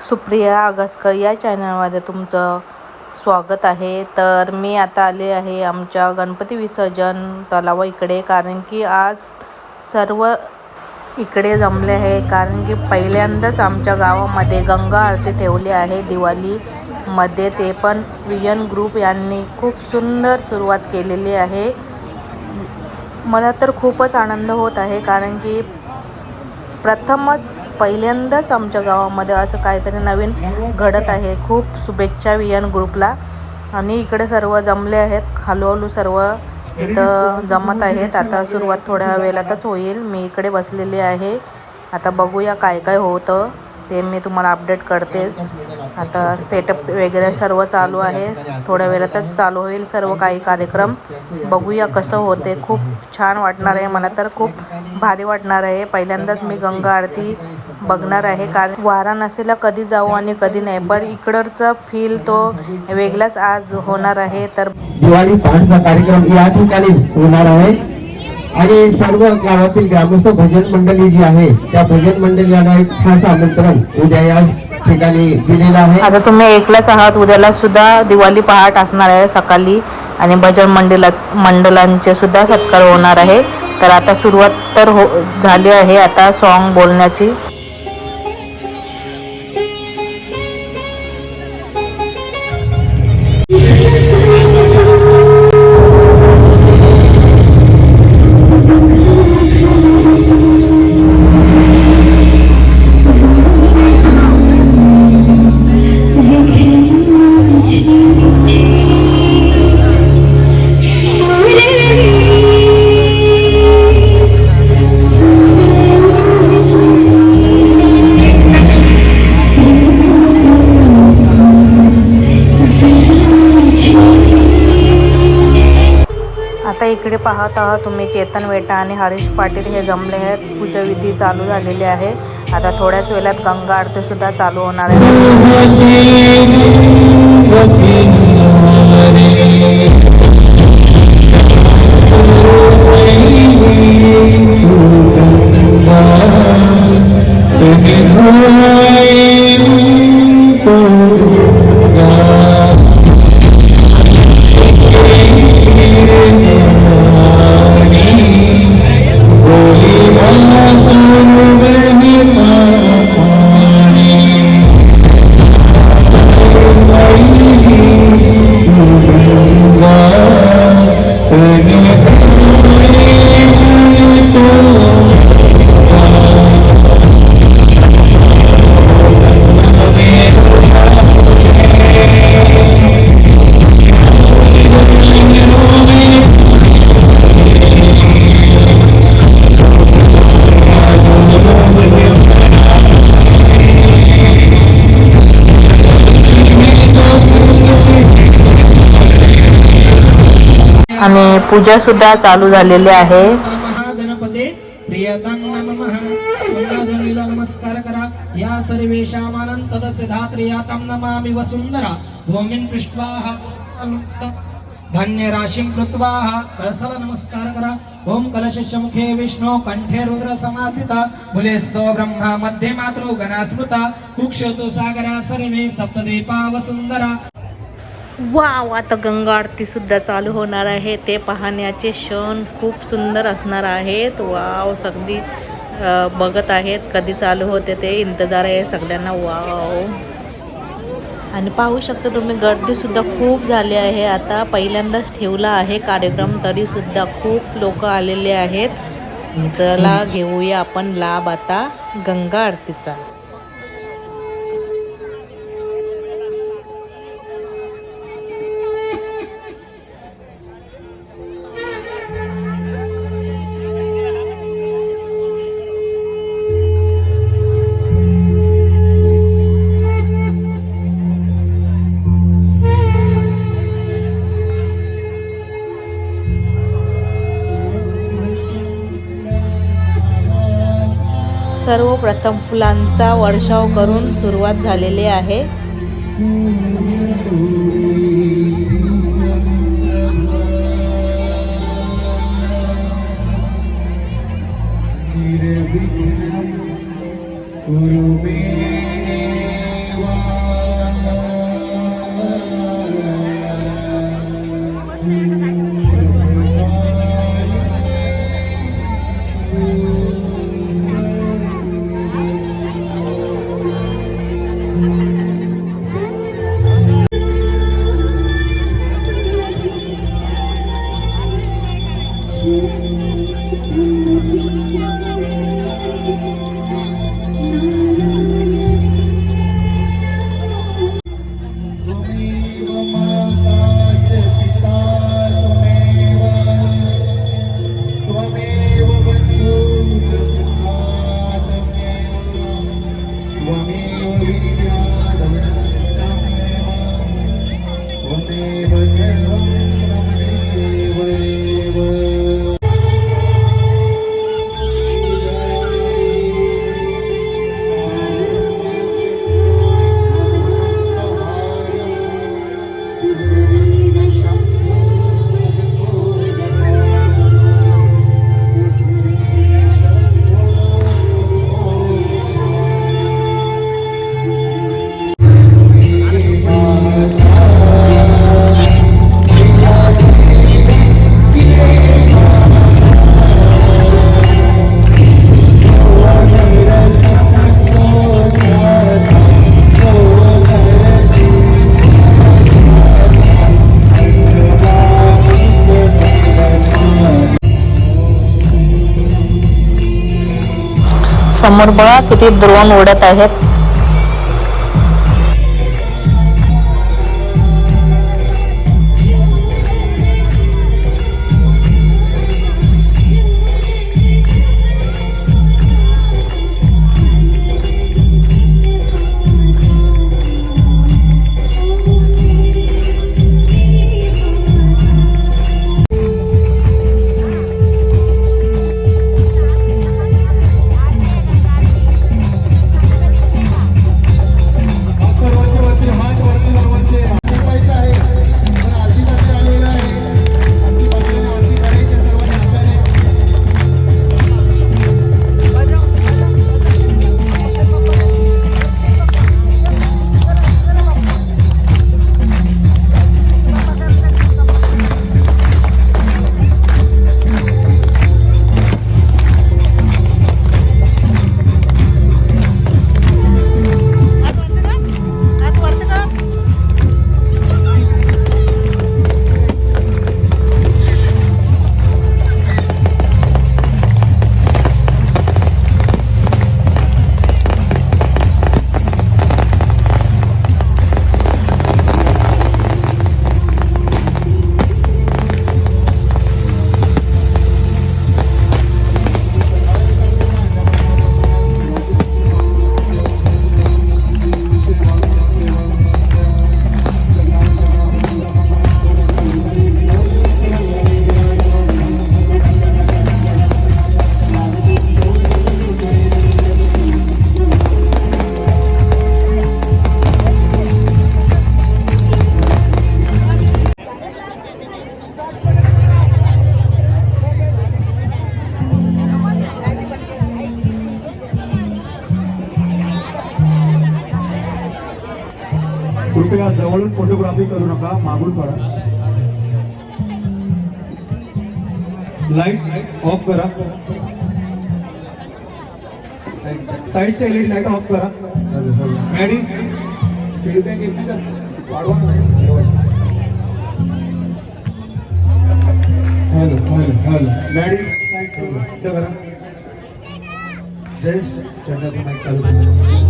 सुप्रिया आगसकर या चॅनलमध्ये तुमचं स्वागत आहे। तर मी आता आले आहे आमच्या गणपती विसर्जन तलाव इकडे, कारण की आज सर्व इकडे जमले आहे। कारण की पहिल्यांदाच आमच्या गावामध्ये गंगा आरती ठेवली आहे दिवाळीमध्ये, ते पण विजन ग्रुप यांनी खूप सुंदर सुरुवात केलेली आहे। मला तर खूपच आनंद होत आहे, कारण की प्रथमच पहिल्यांदाच आमच्या गावामध्ये असं काहीतरी नवीन घडत आहे। खूप शुभेच्छा विजन ग्रुपला। आणि इकडे सर्व जमले आहेत, हळूहळू सर्व इथं जमत आहेत। आता सुरुवात थोड्या वेळातच होईल। मी इकडे बसलेली आहे, आता बघूया काय काय होतं ते मी तुम्हाला अपडेट करतेच। आता सेटअप वगैरे सर्व चालू आहे, थोड्या वेळातच चालू होईल सर्व काही कार्यक्रम। बघूया कसं होते, खूप छान वाटणार आहे, मला तर खूप भारी वाटणार आहे। पहिल्यांदाच मी गंगा आरती बघणार आहे, कारण वाराणसीला कधी जाऊ आणि कधी नाही, पण इकडचा फील तो वेगळाच आज होणार आहे। तर दिवाळी पहाटचा कार्यक्रम या ठिकाणी होणार आहे आणि सर्व गावातील ग्रामस्थ भजन मंडळी जी आहे त्या भजन मंडळीला एक खास आमंत्रण उद्या या ठिकाणी दिलेलं आहे। आता तुम्ही ऐकलंच आहात, उद्याला सुद्धा दिवाळी पहाट असणार आहे सकाळी, आणि भजन मंडळांचे सुद्धा सत्कार होणार आहे। तर आता सुरुवात तर झाली आहे आता सॉन्ग बोलण्याची। आता इकडे पाहत आहात तुम्ही, चेतन वेटा आणि हरीश पाटील हे जमले आहेत। पूजाविधी चालू झालेली आहे, आता थोड्याच वेळात गंगा आरती सुद्धा चालू होणार आहे। आणि पूजा सुद्धा चालू झालेली आहे। गणपते प्रियतम नमः पुन्हा नमस्कार करा। या सर्वेषां अनंतदस्य धात्र्यातं नमामि वसुंधरा भूमिं पृष्ट्वाः धन्य राशिं कृत्वा कलशल नमस्कार करा। ओम कलशस्य मुखे विष्णु कंठे रुद्र समासिता मूलेस्तो ब्रह्मा मध्ये मातृ गणास्मृता कुक्षतो सागरा सर्वे सप्तदीपा वसुंधरा। वाव, आता गंगा आरती सुद्धा चालू होणार आहे, ते पाहण्याचे क्षण खूप सुंदर असणार आहेत। वाव, सगळी बघत आहेत कधी चालू होते, ते इंतजार आहे सगळ्यांना। वाव, आणि पाहू शकता तुम्ही गर्दी सुद्धा खूप झाली आहे। आता पहिल्यांदाच ठेवला आहे कार्यक्रम, तरी सुद्धा खूप लोक आलेले आहेत। चला घेऊया आपण लाभ आता गंगा आरतीचा। सर्वप्रथम फुलांचा वर्षाव करून सुरुवात झालेली आहे। समोर बघा किती ड्रोन उडत आहेत. कृपया जवळून फोटोग्राफी करू नका, मागून करा. लाईट ऑफ करा. साईडच्या एलईडी लाईट ऑफ करा. मॅडी फीडबॅक येते का? वाढवा. हॅलो हॅलो हॅलो मॅडी साईडचं बंद करा. जयेश चंद्राचं माईक चालू करा.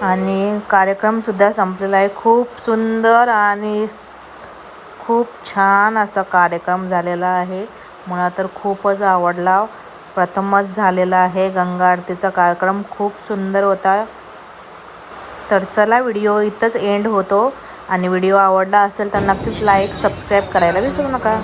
आणि कार्यक्रमसुद्धा संपलेला आहे. खूप सुंदर आणि खूप छान असा कार्यक्रम झालेला आहे. मला तर खूपच आवडला. प्रथमच झालेला आहे गंगा आरतीचा कार्यक्रम. खूप सुंदर होता. तर चला व्हिडिओ इथंच एंड होतो. आणि व्हिडिओ आवडला असेल तर नक्कीच लाईक सबस्क्राईब करायला विसरू नका.